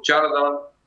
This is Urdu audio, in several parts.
4000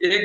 1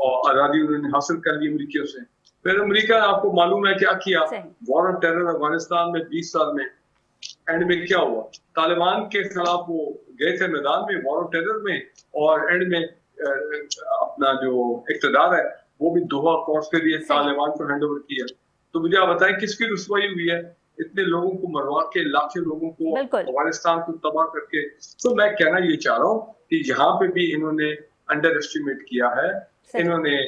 اور آزادی انہوں نے حاصل کر لی امریکیوں سے. پھر امریکہ آپ کو معلوم ہے کیا کیا, وار آن ٹیرر افغانستان میں 20 سال میں اینڈ میں کیا ہوا, طالبان کے خلاف وہ گئے تھے میدان میں وار آن ٹیرر میں, اور اینڈ میں اپنا جو اقتدار ہے وہ بھی دوحہ کورس کے لیے طالبان کو ہینڈ اوور کیا. تو مجھے آپ بتائیں کس کی رسوائی ہوئی ہے, اتنے لوگوں کو مروا کے, لاکھوں لوگوں کو افغانستان کو تباہ کر کے. تو میں کہنا یہ چاہ رہا ہوں کہ یہاں پہ بھی انہوں نے انڈر اسٹیمیٹ کیا ہے, انہوں نے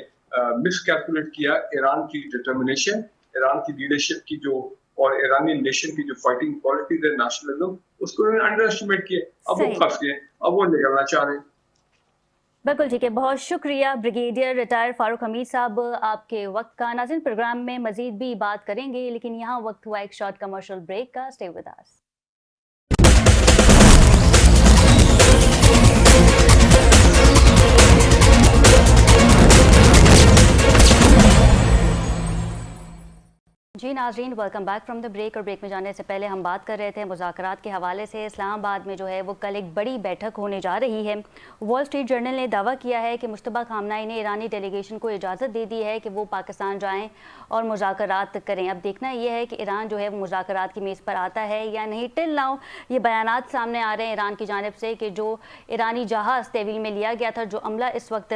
مس کیلکولیٹ کیا ایران کی ڈٹرمنیشن, ایران کی لیڈرشپ کی جو, اور ایرانی نیشن کی جو فائٹنگ کوالٹیز ہے, نیشنلزم, اس کو انہوں نے انڈر اسٹیمیٹ کیا. اب وہ پھنس گئے, اب وہ نکلنا چاہ رہے ہیں. بالکل ٹھیک ہے, بہت شکریہ بریگیڈیئر ریٹائر فاروق حمید صاحب آپ کے وقت کا. ناظرین پروگرام میں مزید بھی بات کریں گے, لیکن یہاں وقت ہوا ایک شارٹ کمرشل بریک کا. Stay with us. جی ناظرین, welcome back from the break. اور بریک میں جانے سے پہلے ہم بات کر رہے تھے مذاکرات کے حوالے سے. اسلام آباد میں جو ہے وہ کل ایک بڑی بیٹھک ہونے جا رہی ہے. وال اسٹریٹ جرنل نے دعویٰ کیا ہے کہ مشتبہ خامنہ نے ایرانی ڈیلیگیشن کو اجازت دے دی ہے کہ وہ پاکستان جائیں اور مذاکرات کریں. اب دیکھنا یہ ہے کہ ایران جو ہے وہ مذاکرات کی میز پر آتا ہے یا نہیں. ٹل ناؤ یہ بیانات سامنے آ رہے ہیں ایران کی جانب سے کہ جو ایرانی جہاز تحویل میں لیا گیا تھا, جو عملہ اس وقت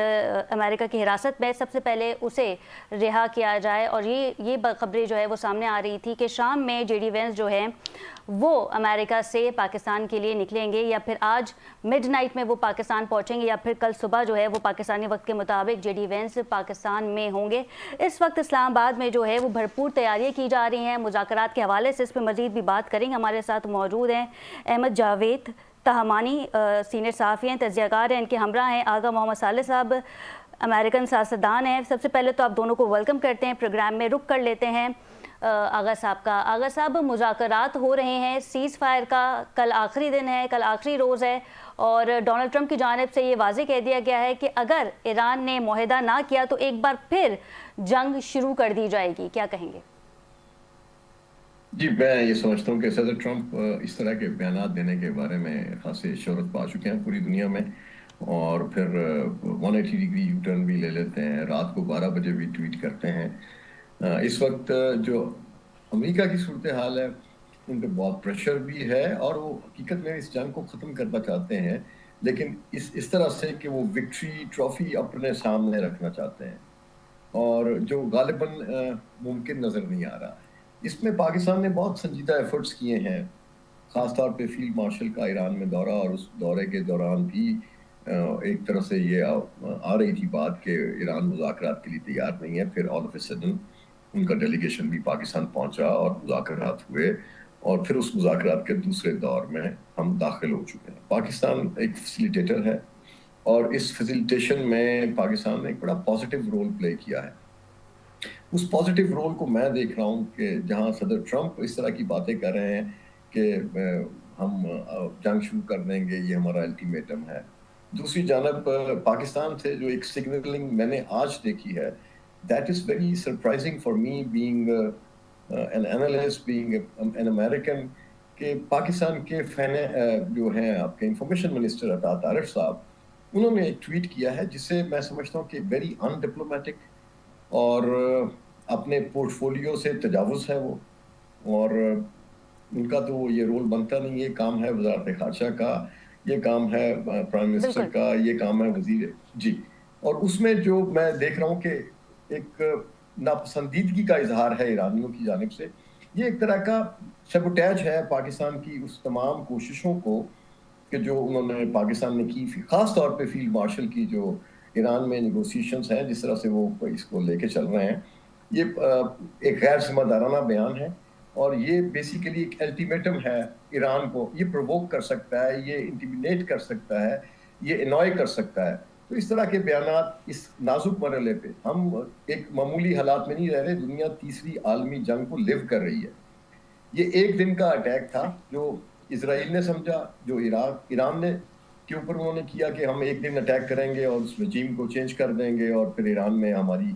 امریکہ کی حراست میں, سب سے پہلے اسے رہا کیا جائے. اور یہ خبریں جو ہے وہ سامنے آ رہی تھی کہ شام میں جے ڈی وینس جو ہے وہ امریکہ سے پاکستان کے لیے نکلیں گے, یا پھر آج مڈ نائٹ میں وہ پاکستان پہنچیں گے, یا پھر کل صبح جو ہے وہ پاکستانی وقت کے مطابق جے ڈی وینس پاکستان میں ہوں گے. اس وقت اسلام آباد میں جو ہے وہ بھرپور تیاریاں کی جا رہی ہیں مذاکرات کے حوالے سے. اس پہ مزید بھی بات کریں گے. ہمارے ساتھ موجود ہیں احمد جاوید تہمانی, سینئر صحافی ہیں, تجزیہ کار ہیں. ان کے ہمراہ ہیں آغا محمد صالح صاحب, امریکن سیاستدان ہیں. سب سے پہلے تو آپ دونوں کو ویلکم کرتے ہیں. پروگرام میں رک کر لیتے ہیں آغا صاحب کا. آغا صاحب, مذاکرات ہو رہے ہیں, سیز فائر کا کل آخری دن ہے, کل آخری روز ہے, اور ڈونلڈ ٹرمپ کی جانب سے یہ واضح کہہ دیا گیا ہے کہ اگر ایران نے معاہدہ نہ کیا تو ایک بار پھر جنگ شروع کر دی جائے گی. کیا کہیں گے؟ جی, میں یہ سمجھتا ہوں کہ صدر ٹرمپ اس طرح کے بیانات دینے کے بارے میں خاصی شہرت پا چکے ہیں پوری دنیا میں, اور پھر 180 ڈگری یو ٹرن بھی لے لیتے ہیں, رات کو 12 بجے بھی ٹویٹ کرتے ہیں. اس وقت جو امریکہ کی صورتحال ہے ان پہ بہت پریشر بھی ہے, اور وہ حقیقت میں اس جنگ کو ختم کرنا چاہتے ہیں, لیکن اس طرح سے کہ وہ وکٹری ٹرافی اپنے سامنے رکھنا چاہتے ہیں, اور جو غالباً ممکن نظر نہیں آ رہا. اس میں پاکستان نے بہت سنجیدہ ایفرٹس کیے ہیں, خاص طور پہ فیلڈ مارشل کا ایران میں دورہ, اور اس دورے کے دوران بھی ایک طرح سے یہ آ رہی تھی بات کہ ایران مذاکرات کے لیے تیار نہیں ہے. پھر آل آف اے سڈن ان کا ڈیلیگیشن بھی پاکستان پہنچا اور مذاکرات ہوئے, اور پھر اس مذاکرات کے دوسرے دور میں ہم داخل ہو چکے ہیں. پاکستان ایک فیسیلیٹیٹر ہے, اور اس فیسیلیٹیشن میں پاکستان نے ایک بڑا پازیٹیو رول پلے کیا ہے. اس پازیٹیو رول کو میں دیکھ رہا ہوں کہ جہاں صدر ٹرمپ اس طرح کی باتیں کر رہے ہیں کہ ہم جنگ شروع کر دیں گے, یہ ہمارا الٹیمیٹم ہے, دوسری جانب پاکستان سے جو ایک سگنلنگ میں نے آج دیکھی ہے, that is very surprising for me being an analyst, being an American, کہ پاکستان کے جو ہیں آپ کے انفارمیشن منسٹر عطا طارق صاحب, انہوں نے ایک ٹویٹ کیا ہے جسے میں سمجھتا ہوں کہ ویری ان ڈپلومیٹک, اور اپنے پورٹ فولیو سے تجاوز ہے وہ, اور ان کا تو یہ رول بنتا نہیں. یہ کام ہے وزارت خارجہ کا, یہ کام ہے پرائم منسٹر کا, یہ کام ہے وزیر جی. اور اس میں جو میں دیکھ رہا ہوں کہ ایک ناپسندیدگی کا اظہار ہے ایرانیوں کی جانب سے. یہ ایک طرح کا سیبوٹیج ہے پاکستان کی اس تمام کوششوں کو کہ جو انہوں نے پاکستان نے کی, خاص طور پہ فیلڈ مارشل کی جو ایران میں نیگوسیشنز ہیں, جس طرح سے وہ اس کو لے کے چل رہے ہیں. یہ ایک غیر ذمہ دارانہ بیان ہے, اور یہ بیسیکلی ایک الٹیمیٹم ہے ایران کو. یہ پرووک کر سکتا ہے, یہ انٹیمیڈیٹ کر سکتا ہے, یہ انوائے کر سکتا ہے. تو اس طرح کے بیانات اس نازک مرحلے پہ, ہم ایک معمولی حالات میں نہیں رہ رہے, دنیا تیسری عالمی جنگ کو لیو کر رہی ہے. یہ ایک دن کا اٹیک تھا جو اسرائیل نے سمجھا, جو ایران نے کے اوپر انہوں نے کیا کہ ہم ایک دن اٹیک کریں گے اور اس رجیم کو چینج کر دیں گے, اور پھر ایران میں ہماری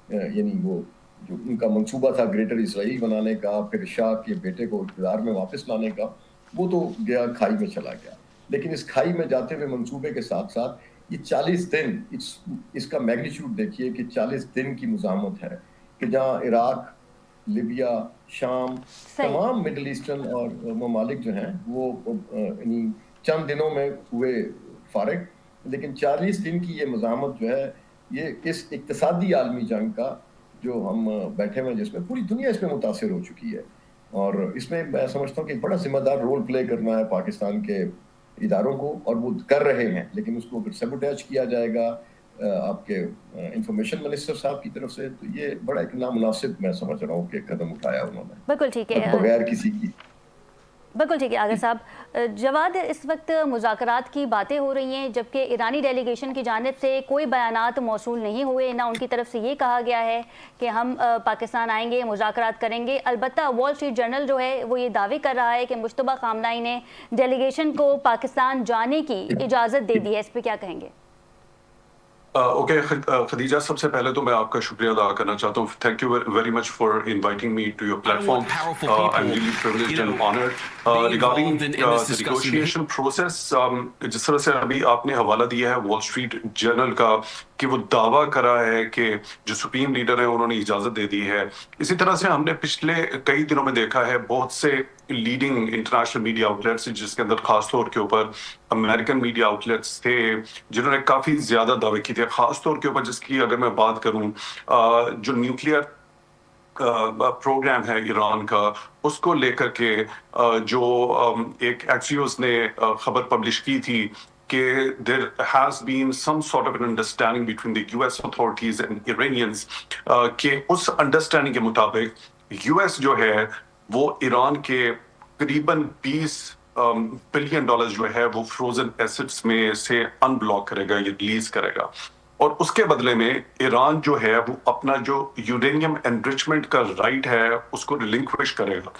یعنی وہ جو ان کا منصوبہ تھا گریٹر اسرائیل بنانے کا, پھر شاہ کے بیٹے کو اقتدار میں واپس لانے کا, وہ تو گیا کھائی میں چلا گیا. لیکن اس کھائی میں جاتے ہوئے منصوبے کے ساتھ ساتھ یہ 40 دن اس کا میگنیچیوڈ دیکھیے کہ 40 دن کی مزاحمت ہے کہ جہاں عراق، لیبیا، شام، تمام مڈل ایسٹرن اور ممالک جو ہیں وہ یعنی چند دنوں میں ہوئے فارغ، لیکن 40 دن کی یہ مزاحمت جو ہے یہ اس اقتصادی عالمی جنگ کا جو ہم بیٹھے ہوئے جس میں پوری دنیا اس میں متاثر ہو چکی ہے، اور اس میں میں سمجھتا ہوں کہ ایک بڑا ذمہ دار رول پلے کرنا ہے پاکستان کے اداروں کو، اور وہ کر رہے ہیں، لیکن اس کو اگر سیبوٹیج کیا جائے گا آپ کے انفارمیشن منسٹر صاحب کی طرف سے، تو یہ بڑا ایک نامناسب میں سمجھ رہا ہوں کہ قدم اٹھایا انہوں نے، بالکل ٹھیک ہے، بغیر کسی کی۔ بالکل ٹھیک ہے آغا صاحب۔ جواد، اس وقت مذاکرات کی باتیں ہو رہی ہیں، جبکہ ایرانی ڈیلیگیشن کی جانب سے کوئی بیانات موصول نہیں ہوئے، نہ ان کی طرف سے یہ کہا گیا ہے کہ ہم پاکستان آئیں گے، مذاکرات کریں گے۔ البتہ وال اسٹریٹ جرنل جو ہے وہ یہ دعوی کر رہا ہے کہ مشتبہ خامنہئی نے ڈیلیگیشن کو پاکستان جانے کی اجازت دے دی ہے، اس پہ کیا کہیں گے؟ اوکے خدیجہ، سب سے پہلے تو میں آپ کا شکریہ ادا کرنا چاہتا ہوں. Thank you very much for inviting me to your platform. I am really privileged and honoured. Regarding negotiation process, جس طرح سے ابھی آپ نے حوالہ دیا ہے وال اسٹریٹ جرنل کا کہ وہ دعویٰ کرا ہے کہ جو سپریم لیڈر ہیں انہوں نے اجازت دے دی ہے، اسی طرح سے ہم نے پچھلے کئی دنوں میں دیکھا ہے بہت سے لیڈنگ انٹرنیشنل میڈیا آؤٹلیٹس جس کے اندر خاص طور کے اوپر امریکن میڈیا آؤٹلیٹس تھے جنہوں نے کافی زیادہ دعوے کی تھے، خاص طور کے اوپر جس کی اگر میں بات کروں جو نیوکلیئر پروگرام ہے ایران کا، اس کو لے کر کے جو ایک ایکسیوس نے خبر پبلش کی تھی کہ there has been some sort of an understanding between the US authorities and Iranians کہ اس انڈرسٹینڈنگ کے مطابق US جو ہے وہ ایران کے قریباً $20 بلین جو ہے وہ فروزن ایسٹس میں سے ان بلاک کرے گا یا ریلیز کرے گا، اور اس کے بدلے میں ایران جو ہے وہ اپنا جو یورینیم انریچمنٹ کا رائٹ ہے اس کو ریلنکوش کرے گا.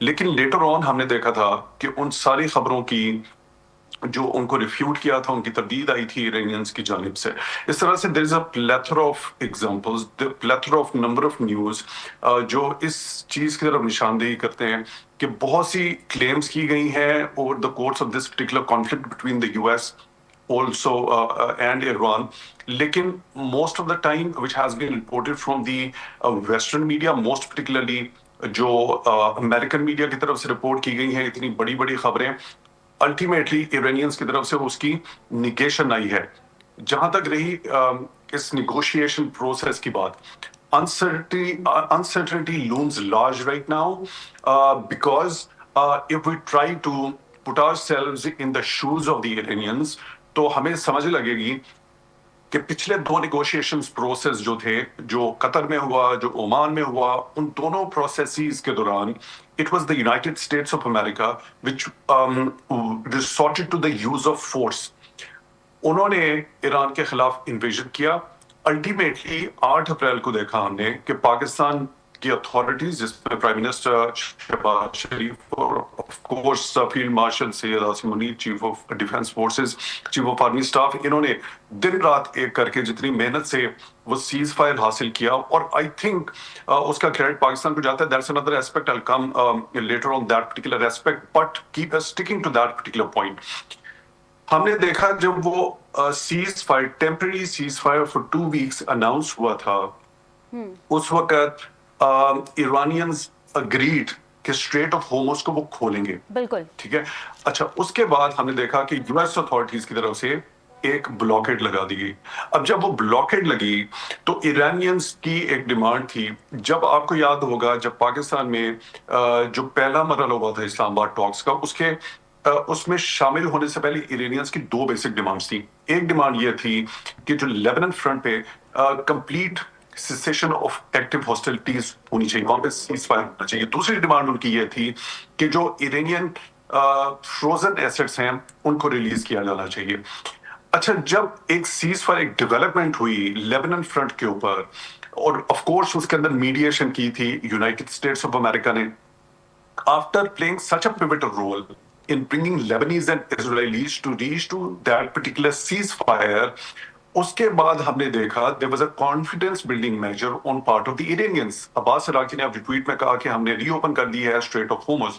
لیکن لیٹر آن ہم نے دیکھا تھا کہ ان ساری خبروں کی جو ان کو ریفیوٹ کیا تھا، ان کی تردید آئی تھی ایرانینز کی جانب سے. اس طرح سے there is a plethora of examples, the plethora of number of news جو اس چیز کی طرف نشاندہی کرتے ہیں کہ بہت سی کلیمز کی گئی ہیں over the course of this particular conflict between the US also and Iran, لیکن most of the time which has been reported from the western media, most particularly جو امریکن میڈیا کی طرف سے رپورٹ کی گئی ہیں اتنی بڑی بڑی خبریں، الٹیمیٹلی ایرانینز کی طرف سے اس کی نیگیشن آئی ہے. جہاں تک رہی اس نیگوشیشن پروسیس کی بات، uncertainty looms large right now because if we try to put ourselves in the shoes of the Iranians تو ہمیں سمجھ لگے گی کہ پچھلے 2 نیگوشیشن پروسیس جو تھے، جو قطر میں ہوا، جو عمان میں ہوا، ان دونوں پروسیسز کے دوران it was the United States of America which resorted to the use of force. انہوں نے ایران کے خلاف انویژن کیا. الٹیمیٹلی 8 اپریل کو دیکھا ہم نے کہ پاکستان کی اتھارٹیز جس میں پرائم منسٹر شہباز شریف اور of course field marshal Syed Asim Munir, chief of defence forces, chief of army staff, انہوں نے دن رات ایک کر کے جتنی محنت سے وہ سیز فائر حاصل کیا، اور آئی تھنک اس کا کریڈٹ پاکستان کو جاتا ہے. That's another aspect, I'll come later on that particular aspect, but keep us sticking to that particular point. ہم نے دیکھا جب وہ cease fire, temporary cease fire for 2 weeks announce ہوا تھا، اس وقت ایرانینز اگریڈ کہ اسٹریٹ آف ہورمز کو وہ کھولیں گے. بالکل ٹھیک ہے. اچھا، اس کے بعد ہم نے دیکھا کہ US اتھارٹیز کی طرف سے ایک بلاکیڈ لگا دی گئی. اب جب وہ بلاکیڈ لگی تو ایرانینز کی ایک ڈیمانڈ تھی. جب آپ کو یاد ہوگا جب پاکستان میں جو پہلا مرحلہ ہوا تھا اسلام آباد ٹاکس کا، اس میں شامل ہونے سے پہلے ایرانینز کی 2 بیسک ڈیمانڈز تھیں. ایک ڈیمانڈ یہ تھی کہ جو لیبنن فرنٹ پہ complete cessation of active hostilities ہونی چاہیے، وہاں پہ سیز فائر ہونا چاہیے. دوسری ڈیمانڈ ان کی یہ تھی کہ جو ایرانین فروزن ایسٹس ہیں ان کو ریلیز کیا جانا چاہیے. اچھا، جب ایک سیز فائر، ایک ڈیولپمنٹ ہوئی لیبنن فرنٹ کے اوپر، اور آف کورس اس کے اندر میڈیشن کی تھی یونائٹڈ اسٹیٹس آف امریکہ نے، after playing such a pivotal role in bringing Lebanese and Israelis to reach to that particular ceasefire, اس کے بعد ہم نے دیکھا there was a confidence building measure on part of the Iranians. عباس عراقی نے اپنی ٹویٹ میں کہا کہ ہم نے ری اوپن کر دی ہے strait of Hormuz.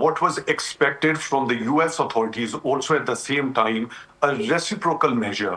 what was expected from the US authorities also at the same time, a reciprocal measure.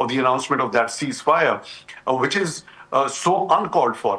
of the announcement of that ceasefire, which is so uncalled for.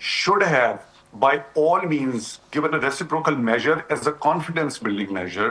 should have by all means given a reciprocal measure as a confidence building measure,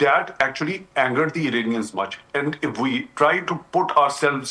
that actually angered the Iranians much. And if we try to put ourselves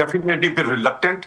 definitely be reluctant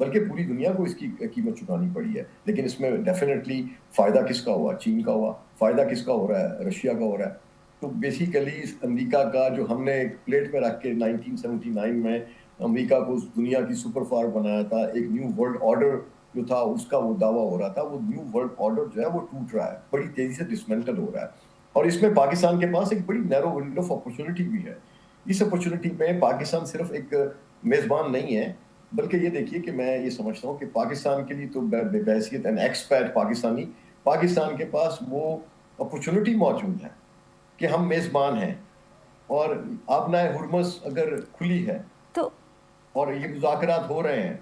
بلکہ پوری دنیا کو اس کی قیمت چکانی پڑی ہے. لیکن اس میں ڈیفینیٹلی فائدہ کس کا ہوا؟ چین کا ہوا. فائدہ کس کا ہو رہا ہے؟ رشیا کا ہو رہا ہے. تو بیسیکلی امریکہ کا جو ہم نے ایک پلیٹ میں رکھ کے 1979 میں امریکہ کو اس دنیا کی سپر پاور بنایا تھا, ایک نیو ورلڈ آرڈر جو تھا اس کا وہ دعویٰ ہو رہا تھا, وہ نیو ورلڈ آرڈر جو ہے وہ ٹوٹ رہا ہے, بڑی تیزی سے ڈسمینٹل ہو رہا ہے. اور اس میں پاکستان کے پاس ایک بڑی نیرو ونڈو آف اپرچونٹی بھی ہے. اس اپرچونٹی میں پاکستان صرف ایک میزبان نہیں ہے, بلکہ یہ دیکھیے کہ میں یہ سمجھتا ہوں کہ پاکستان کے لیے تو بحیثیت این ایکسپیٹ پاکستانی, پاکستان کے پاس وہ اپرچونٹی موجود ہے کہ ہم میزبان ہیں, اور آبنائے ہرمز اگر کھلی ہے تو اور یہ مذاکرات ہو رہے ہیں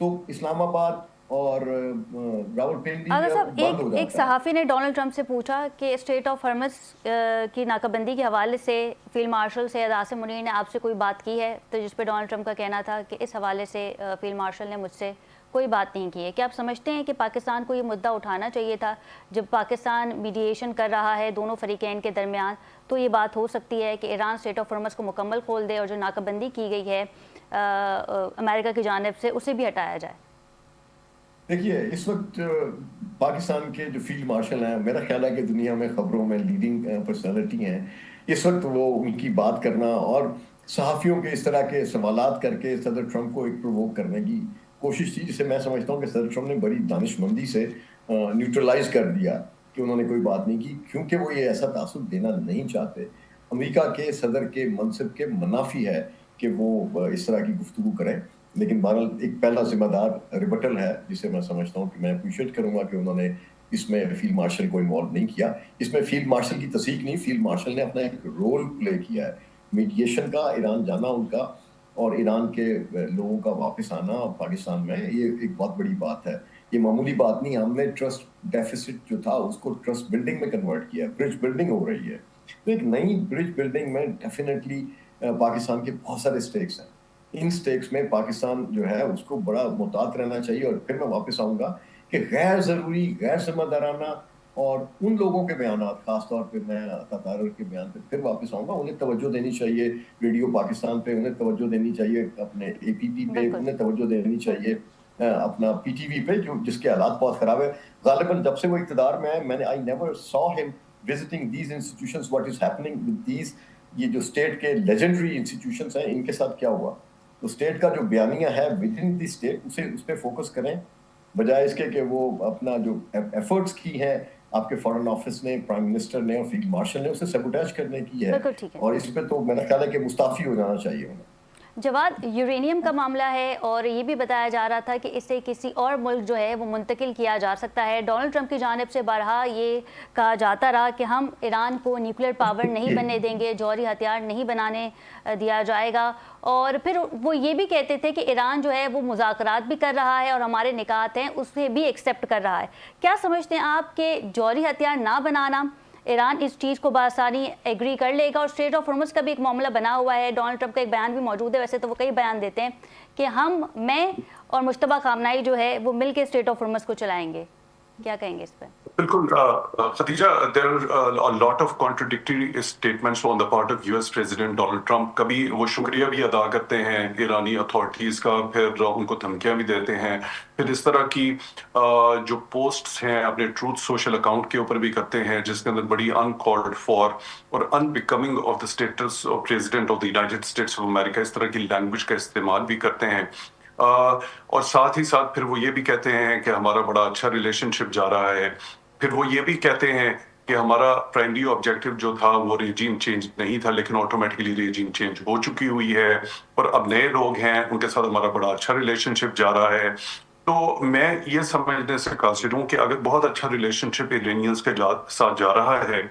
تو اسلام آباد اور راولپنڈی آغا صاحب, بند ہو ایک جاتا ہے. صحافی نے ڈونلڈ ٹرمپ سے پوچھا کہ اسٹریٹ آف ہرمز کی ناکہ بندی کے حوالے سے فیلڈ مارشل سید عاصم منیر نے آپ سے کوئی بات کی ہے؟ تو جس پہ ڈونلڈ ٹرمپ کا کہنا تھا کہ اس حوالے سے فیلڈ مارشل نے مجھ سے کوئی بات نہیں کی ہے. کیا آپ سمجھتے ہیں کہ پاکستان کو یہ مدعا اٹھانا چاہیے تھا جب پاکستان میڈیشن کر رہا ہے دونوں فریقین کے درمیان؟ تو یہ بات ہو سکتی ہے کہ ایران اسٹریٹ آف ہرمز کو مکمل کھول دے اور جو ناکہ بندی کی گئی ہے امریکہ کی جانب سے اسے بھی ہٹایا جائے. دیکھیے اس وقت پاکستان کے جو فیلڈ مارشل ہیں, میرا خیال ہے کہ دنیا میں خبروں میں لیڈنگ پرسنالٹی ہیں. اس وقت وہ ان کی بات کرنا اور صحافیوں کے اس طرح کے سوالات کر کے صدر ٹرمپ کو ایک پرووک کرنے کی کوشش تھی, جسے میں سمجھتا ہوں کہ صدر ٹرمپ نے بڑی دانش مندی سے نیوٹرلائز کر دیا کہ انہوں نے کوئی بات نہیں کی, کیونکہ وہ یہ ایسا تاثر دینا نہیں چاہتے. امریکہ کے صدر کے منصب کے منافی ہے کہ وہ اس طرح کی گفتگو کریں. لیکن بہرحال ایک پہلا ذمہ دار ریبٹل ہے, جسے میں سمجھتا ہوں کہ میں اپریشیٹ کروں گا کہ انہوں نے اس میں فیلڈ مارشل کو انوالو نہیں کیا. اس میں فیلڈ مارشل کی تصدیق نہیں, فیلڈ مارشل نے اپنا ایک رول پلے کیا ہے میڈیشن کا, ایران جانا ان کا, اور ایران کے لوگوں کا واپس آنا پاکستان میں, یہ ایک بہت بڑی بات ہے. یہ معمولی بات نہیں. ہم نے ٹرسٹ ڈیفیسٹ جو تھا اس کو ٹرسٹ بلڈنگ میں کنورٹ کیا, برج بلڈنگ ہو رہی ہے. تو ایک نئی برج بلڈنگ میں ڈیفینیٹلی پاکستان کے بہت سارے اسٹیکس ہیں. ان سٹیکس میں پاکستان جو ہے اس کو بڑا محتاط رہنا چاہیے. اور پھر میں واپس آؤں گا کہ غیر ضروری, غیر ذمہ دارانہ اور ان لوگوں کے بیانات, خاص طور پہ میں تطارر کے بیان پہ پھر واپس آؤں گا, انہیں توجہ دینی چاہیے ریڈیو پاکستان پہ, انہیں توجہ دینی چاہیے اپنے اے پی پی پہ, انہیں توجہ دینی چاہیے اپنا پی ٹی وی پہ, جس کے حالات بہت خراب ہے. غالباً جب سے وہ اقتدار میں ہے, میں نے I never saw him visiting these institutions. What is happening with these, یہ جو اسٹیٹ کے لیجنڈری انسٹیٹیوشنس ہیں, ان کے ساتھ کیا ہوا؟ تو اسٹیٹ کا جو بیانیہ ہے ود ان دی اسٹیٹ, اس پہ فوکس کریں, بجائے اس کے کہ وہ اپنا جو ایفرٹس کی ہیں آپ کے فارن آفس نے, پرائم منسٹر نے اور فیلڈ مارشل نے, اسے سیبوٹیج کرنے کی ہے. اور اس پہ تو میرا خیال ہے کہ مستعفی ہو جانا چاہیے انہیں. جواد, یورینیم کا معاملہ ہے اور یہ بھی بتایا جا رہا تھا کہ اسے کسی اور ملک جو ہے وہ منتقل کیا جا سکتا ہے. ڈونلڈ ٹرمپ کی جانب سے بارہا یہ کہا جاتا رہا کہ ہم ایران کو نیوکلیر پاور نہیں بننے دیں گے, جوہری ہتھیار نہیں بنانے دیا جائے گا. اور پھر وہ یہ بھی کہتے تھے کہ ایران جو ہے وہ مذاکرات بھی کر رہا ہے اور ہمارے نکات ہیں اسے بھی ایکسیپٹ کر رہا ہے. کیا سمجھتے ہیں آپ کہ جوہری ہتھیار نہ بنانا, ایران اس چیز کو بآسانی ایگری کر لے گا؟ اور اسٹریٹ آف ہرمز کا بھی ایک معاملہ بنا ہوا ہے, ڈونلڈ ٹرمپ کا ایک بیان بھی موجود ہے, ویسے تو وہ کئی بیان دیتے ہیں کہ میں اور مشتبہ خامنائی جو ہے وہ مل کے اسٹریٹ آف ہرمز کو چلائیں گے. کیا کہیں گے اس پہ؟ بالکل Khadija, there are a lot of contradictory statements on the part of US President Donald Trump. کبھی وہ شکریہ بھی ادا کرتے ہیں ایرانی اتھارٹیز کا, پھر ان کو دھمکیاں بھی دیتے ہیں, پھر اس طرح کی جو پوسٹس ہیں اپنے ٹروتھ سوشل اکاؤنٹ کے اوپر بھی کرتے ہیں جس کے اندر بڑی uncalled for اور unbecoming of the status of President of the United States of America اس طرح کی لینگویج کا استعمال بھی کرتے ہیں. اور ساتھ ہی ساتھ پھر وہ یہ بھی کہتے ہیں کہ ہمارا بڑا اچھا ریلیشن شپ جا رہا ہے. پھر وہ یہ بھی کہتے ہیں کہ ہمارا پرائمری آبجیکٹو جو تھا وہ ریجیم چینج نہیں تھا, لیکن آٹومیٹکلی ریجیم چینج ہو چکی ہوئی ہے اور اب نئے لوگ ہیں, ان کے ساتھ ہمارا بڑا اچھا ریلیشن شپ جا رہا ہے. تو میں یہ سمجھنے سے قاصر ہوں کہ اگر بہت اچھا ریلیشن شپ ایرانیئنز کے ساتھ جا رہا ہے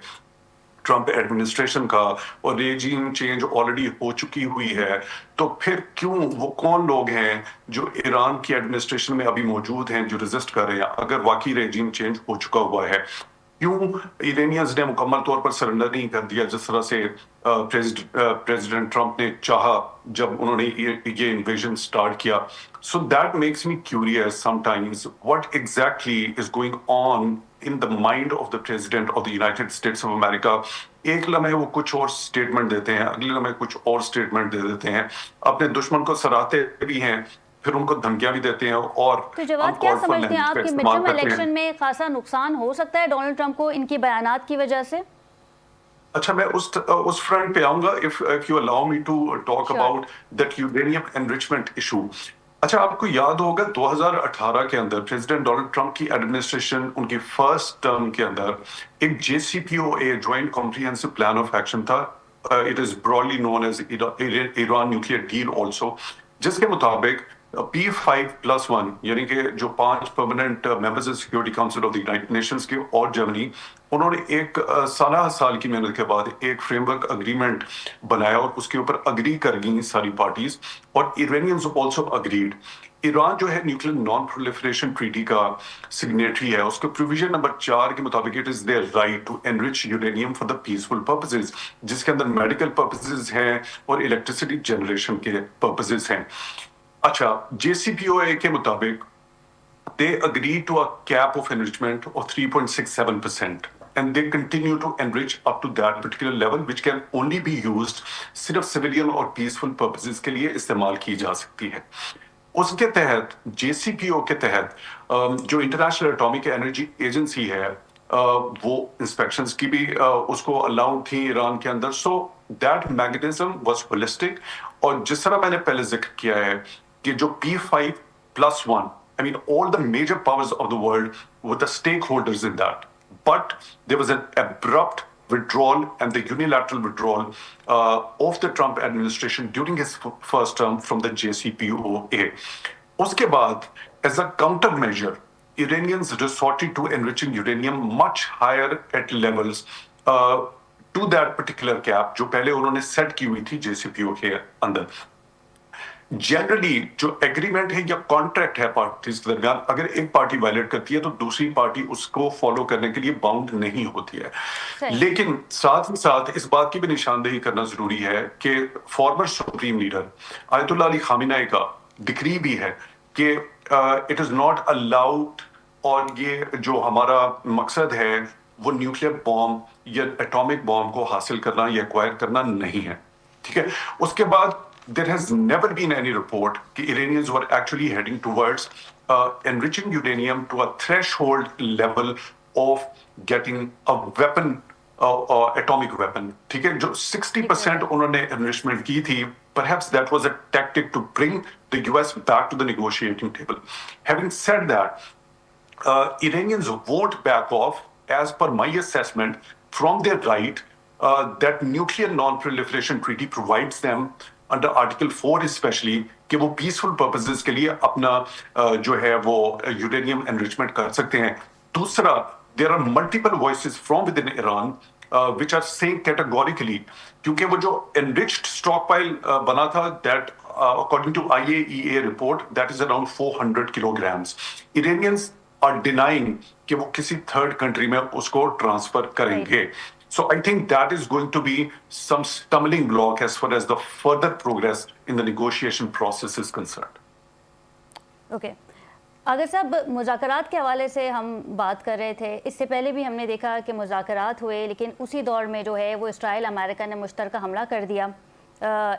ٹرمپ ایڈمنسٹریشن کا, اور ریجیم چینج آلریڈی ہو چکی ہوئی ہے, تو پھر کیوں وہ کون لوگ ہیں جو ایران کی ایڈمنسٹریشن میں ابھی موجود ہیں جو ریزسٹ کر رہے ہیں اگر واقعی ریجیم چینج ہو چکا ہوا ہے؟ کیوں ایرانیئنز نے مکمل طور پر سرنڈر نہیں کر دیا جس طرح سے پریزیڈنٹ ٹرمپ نے چاہا جب انہوں نے یہ انویژن سٹارٹ کیا؟ So that makes me curious sometimes what exactly is going on in the mind of the President of the United States of America. ایک لمحے وہ کچھ اور سٹیٹمنٹ دیتے ہیں, اگلے لمحے کچھ اور سٹیٹمنٹ دے دیتے ہیں, اپنے دشمن کو سراہتے بھی ہیں, پھر ان کو دھمکیاں بھی دیتے ہیں اور تو جواد کیا سمجھتے ہیں آپ کہ مڈ ٹرم الیکشن میں خاصا نقصان ہو سکتا ہے ڈونلڈ ٹرمپ کو ان کی بیانات کی وجہ سے؟ اچھا میں اس فرنٹ پہ آؤں گا if you allow me to talk Sure. about that uranium enrichment issue. اچھا آپ کو یاد ہوگا 2018 کے اندر پریزیڈنٹ ڈونلڈ ٹرمپ کی ایڈمنسٹریشن ان کی فرسٹ ٹرم کے اندر ایک JCPOA joint comprehensive plan of action تھا. It is broadly known as Iran nuclear deal also, جس کے مطابق P5+1 یعنی کہ جو 5 permanent members security council of the United nations کے اور جرمنی، انہوں نے ایک سال کی محنت کے بعد ایک فریم ورک اگریمنٹ بنایا اور اس کے اوپر اگری کر گئیں ساری پارٹیز، اور ایرانیئنز آلسو اگریڈ. ایران جو ہے نیوکلیر نان پرولیفریشن ٹریٹی کا سگنیٹری ہے. اس کے پروویژن نمبر 4 کے مطابق it is their right to enrich uranium for the peaceful purposes, جس کے اندر میڈیکل پرپزز ہیں اور الیکٹریسٹی جنریشن کے پرپزز ہیں. اچھا JCPOA کے مطابق they agreed to a cap of enrichment of 3.67%, and they continue to enrich up to that particular level, which can only be used صرف civilian اور peaceful purposes کے لیے استعمال کی جا سکتی ہے. اس کے تحت JCPO کے تحت جو انٹرنیشنل اٹامک انرجی ایجنسی ہے وہ انسپیکشنز کی بھی اس کو الاؤڈ تھی ایران کے اندر. So that mechanism was holistic. اور جس طرح میں نے پہلے ذکر کیا ہے کہ جو P5+1, I mean, all the major powers of the world were the stakeholders in that. But there was an abrupt withdrawal and the unilateral withdrawal of the Trump administration during his first term from the JCPOA. Uske baad, as a countermeasure, Iranians resorted to enriching uranium much higher at levels to that particular cap, جو پہلے انہوں نے سیٹ کی ہوئی تھی JCPOA کے اندر. جنرلی جو ایگریمنٹ ہے یا کانٹریکٹ ہے پارٹیز کے درمیان، اگر ایک پارٹی وائلیٹ کرتی ہے تو دوسری پارٹی اس کو فالو کرنے کے لیے باؤنڈ نہیں ہوتی ہے. لیکن ساتھ ہی ساتھ اس بات کی بھی نشاندہی کرنا ضروری ہے کہ فارمر سپریم لیڈر آیت اللہ علی خامنہ کا ڈکری بھی ہے کہ اٹ از ناٹ الاؤڈ، اور یہ جو ہمارا مقصد ہے وہ نیوکلیر بام یا ایٹامک بام کو حاصل کرنا یا ایکوائر کرنا نہیں ہے. ٹھیک ہے. اس کے بعد there has never been any report that Iranians were actually heading towards enriching uranium to a threshold level of getting a weapon, atomic weapon. ٹھیک ہے. جو 60% انہوں نے enrichment کی تھی, perhaps that was a tactic to bring the US back to the negotiating table. Having said that, Iranians won't back off, as per my assessment, from their right that nuclear non-proliferation treaty provides them under Article 4 especially, کہ وہ peaceful purposes کے لیے اپنا جو ہے وہ uranium enrichment کر سکتے ہیں. دوسرا, there are multiple voices from within Iran which are saying categorically, کیونکہ وہ جو enriched stockpile بنا تھا, that according to IAEA report, that is around 400 kilograms. Iranians are denying کہ وہ کسی third country میں اس کو ٹرانسفر کریں گے. So I think that is going to be some stumbling block as far as the further progress in the negotiation process is concerned. Okay. اگر صاحب مذاکرات کے حوالے سے ہم بات کر رہے تھے, اس سے پہلے بھی ہم نے دیکھا کہ مذاکرات ہوئے, لیکن اسی دور میں جو ہے وہ اسرائیل امریکہ نے مشترکہ حملہ کر دیا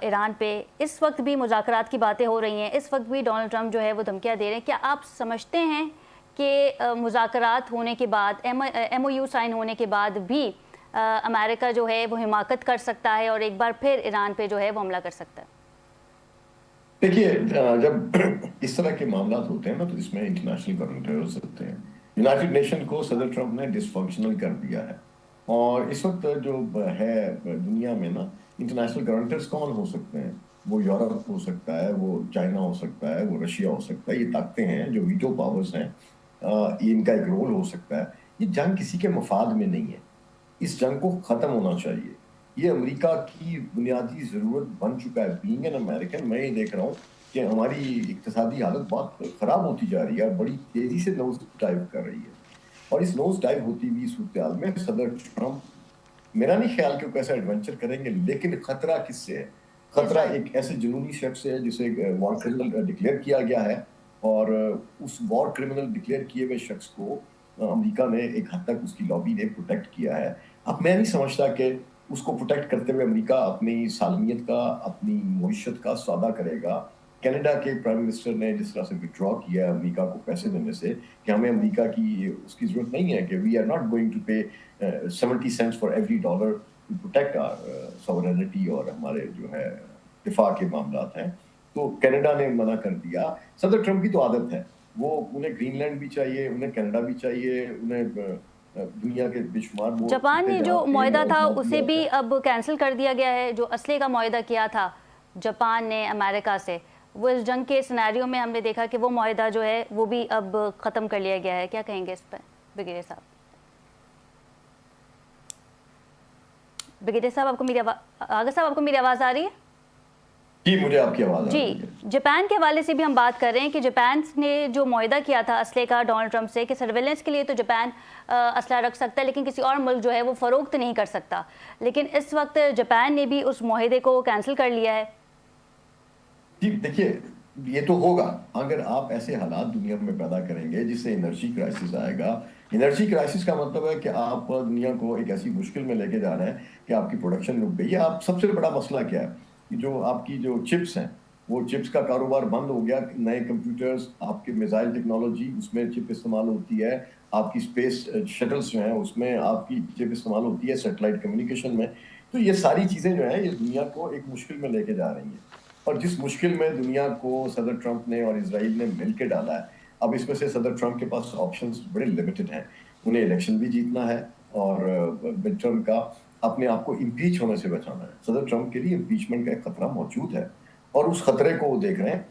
ایران پہ. اس وقت بھی مذاکرات کی باتیں ہو رہی ہیں, اس وقت بھی ڈونلڈ ٹرمپ جو ہے وہ دھمکیاں دے رہے ہیں. کیا آپ سمجھتے ہیں کہ مذاکرات ہونے کے بعد, MOU سائن ہونے کے بعد بھی امریکہ جو ہے وہ حماقت کر سکتا ہے اور ایک بار پھر ایران پہ جو ہے وہ حملہ کر سکتا ہے؟ دیکھیے, جب اس طرح کے معاملات ہوتے ہیں نا تو اس میں انٹرنیشنل گورنمنٹس ہوتے ہیں. یونائٹڈ نیشن کو صدر ٹرمپ نے ڈس فنکشنل کر دیا ہے, اور اس وقت جو ہے دنیا میں نا انٹرنیشنل گورنمنٹس کون ہو سکتے ہیں؟ وہ یورپ ہو سکتا ہے, وہ چائنا ہو سکتا ہے, وہ رشیا ہو سکتا ہے. یہ طاقتیں ہیں جو ویٹو پاورز ہیں, ان کا ایک رول ہو سکتا ہے. یہ جنگ کسی کے مفاد میں نہیں ہے, اس جنگ کو ختم ہونا چاہیے. یہ امریکہ کی بنیادی ضرورت بن چکا ہے. بینگ این امریکن, میں یہ دیکھ رہا ہوں کہ ہماری اقتصادی حالت بہت خراب ہوتی جا رہی ہے اور بڑی تیزی سے نوز ڈائیو کر رہی ہے. اور اس نوز ڈائیو ہوتی ہوئی صورتحال میں صدر ٹرمپ, میرا نہیں خیال کہ وہ کیسا ایڈونچر کریں گے, لیکن خطرہ کس سے ہے؟ خطرہ ایک ایسے جنونی شخص ہے جسے وار کرمنل ڈکلیئر کیا گیا ہے, اور اس وار کرمنل ڈکلیئر کیے ہوئے شخص کو امریکہ نے ایک حد تک اس کی لابی نے پروٹیکٹ کیا ہے. اب میں نہیں سمجھتا کہ اس کو پروٹیکٹ کرتے ہوئے امریکہ اپنی سالمیت کا, اپنی معیشت کا سودا کرے گا کینیڈا کے پرائم منسٹر نے جس طرح سے وڈرا کیا امریکہ کو پیسے دینے سے کہ ہمیں امریکہ کی اس کی ضرورت نہیں ہے کہ we are not going to pay 70 cents for every dollar to protect our sovereignty اور ہمارے جو ہے دفاع کے معاملات ہیں، تو کینیڈا نے منع کر دیا. صدر ٹرمپ کی تو عادت ہے، وہ انہیں گرین لینڈ بھی چاہیے، انہیں کینیڈا بھی چاہیے، انہیں دنیا کے بے شمار وہ جاپان نے جو معاہدہ تھا اسے بھی اب کینسل کر دیا گیا ہے. جو اسلحے کا معاہدہ کیا تھا جاپان نے امریکہ سے، وہ اس جنگ کے سینیریو میں ہم نے دیکھا کہ وہ معاہدہ جو ہے وہ بھی اب ختم کر لیا گیا ہے. کیا کہیں گے اس پر بریگیڈیئر صاحب؟ بریگیڈیئر صاحب آپ کو میری آغا صاحب آپ کو میری آواز آ رہی ہے؟ جی مجھے آپ کی آواز آ رہی ہے. جی، جاپان کے حوالے سے بھی ہم بات کر رہے ہیں کہ جاپان نے جو معاہدہ کیا تھا اسلحے کا ڈونلڈ ٹرمپ سے کہ سرویلنس کے لیے تو جاپان اسلحہ رکھ سکتا ہے لیکن کسی اور ملک جو ہے وہ فروخت نہیں کر سکتا، لیکن اس وقت جاپان نے بھی اس معاہدے کو کینسل کر لیا ہے. جی دیکھیے یہ تو ہوگا اگر آپ ایسے حالات دنیا میں پیدا کریں گے جس سے انرجی کرائسس آئے گا. انرجی کرائسس کا مطلب ہے کہ آپ دنیا کو ایک ایسی مشکل میں لے کے جا رہے ہیں کہ آپ کی پروڈکشن رک گئی ہے. آپ سب سے بڑا مسئلہ کیا ہے کہ جو آپ کی جو چپس ہیں وہ چپس کا کاروبار بند ہو گیا. نئے کمپیوٹرز، آپ کے میزائل ٹیکنالوجی اس میں چپ استعمال ہوتی ہے، آپ کی اسپیس شٹلز جو ہیں اس میں آپ کی چپ استعمال ہوتی ہے، سیٹلائٹ کمیونیکیشن میں. تو یہ ساری چیزیں جو ہیں یہ دنیا کو ایک مشکل میں لے کے جا رہی ہیں، اور جس مشکل میں دنیا کو صدر ٹرمپ نے اور اسرائیل نے مل کے ڈالا ہے. اب اس میں سے صدر ٹرمپ کے پاس آپشنز بڑے لمیٹڈ ہیں. انہیں الیکشن بھی جیتنا ہے اور مڈ ٹرم کا اپنے آپ کو امپیچ ہونے سے بچانا ہے. صدر ٹرمپ کے لیے امپیچمنٹ کا ایک خطرہ موجود ہے اور اس خطرے کو وہ دیکھ رہے ہیں.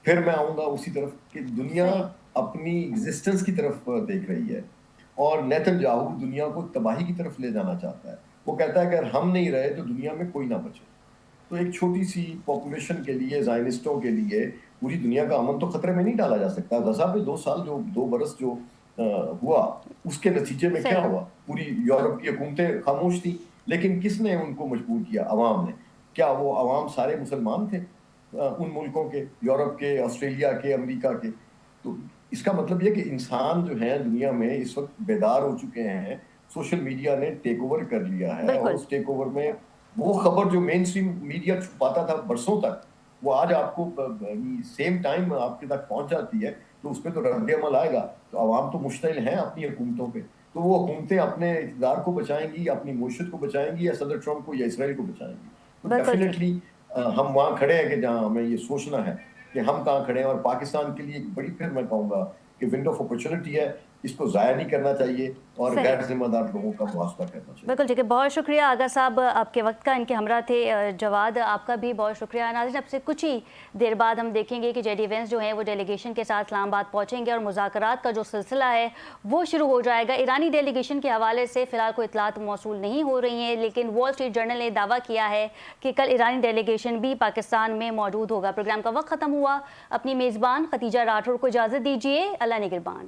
پھر میں آؤں گا اسی طرف کہ دنیا اپنی ایگزسٹنس کی طرف دیکھ رہی ہے اور نیتن یاہو دنیا کو تباہی کی طرف لے جانا چاہتا ہے. وہ کہتا ہے کہ اگر ہم نہیں رہے تو دنیا میں کوئی نہ بچے. تو ایک چھوٹی سی پاپولیشن کے لیے، زائنسٹوں کے لیے پوری دنیا کا امن تو خطرے میں نہیں ڈالا جا سکتا. غزہ پہ 2 برس جو ہوا اس کے نتیجے میں کیا ہوا؟ پوری یورپ کی حکومتیں خاموش تھیں، لیکن کس نے ان کو مجبور کیا؟ عوام نے. کیا وہ عوام سارے مسلمان تھے ان ملکوں کے، یورپ کے، آسٹریلیا کے، امریکہ کے؟ تو اس کا مطلب یہ کہ انسان جو ہیں دنیا میں اس وقت بیدار ہو چکے ہیں. سوشل میڈیا نے ٹیک اوور کر لیا ہے اور اس ٹیک اوور میں وہ خبر جو مین اسٹریم میڈیا چھپاتا تھا برسوں تک، وہ آج آپ کو سیم ٹائم آپ کے تک پہنچ جاتی ہے. تو اس پہ تو رد عمل آئے گا. تو عوام تو مشتعل ہیں اپنی حکومتوں پہ، تو وہ حکومتیں اپنے اقتدار کو بچائیں گی، اپنی معیشت کو بچائیں گی، یا صدر ٹرمپ کو یا اسرائیل کو بچائیں گی. تو ڈیفینیٹلی ہم وہاں کھڑے ہیں کہ جہاں ہمیں یہ سوچنا ہے کہ ہم کہاں کھڑے ہیں. اور پاکستان کے لیے ایک بڑی، پھر میں کہوں گا کہ ونڈو آف اپرچونٹی ہے، اس کو ضائع نہیں کرنا چاہیے اور غیر ذمہ دار لوگوں کا محاسبہ کرنا چاہیے. بالکل ٹھیک ہے، بہت شکریہ آغا صاحب آپ کے وقت کا، ان کے ہمراہ تھے. جواد آپ کا بھی بہت شکریہ. ناظرین اب سے کچھ ہی دیر بعد ہم دیکھیں گے کہ جے ڈی وینس جو ہیں وہ ڈیلیگیشن کے ساتھ اسلام آباد پہنچیں گے اور مذاکرات کا جو سلسلہ ہے وہ شروع ہو جائے گا. ایرانی ڈیلیگیشن کے حوالے سے فی الحال کوئی اطلاعات موصول نہیں ہو رہی ہیں، لیکن وال اسٹریٹ جرنل نے دعویٰ کیا ہے کہ کل ایرانی ڈیلیگیشن بھی پاکستان میں موجود ہوگا. پروگرام کا وقت ختم ہوا. اپنی میزبان ختیجہ راٹھور کو اجازت دیجیے. اللہ نگہبان.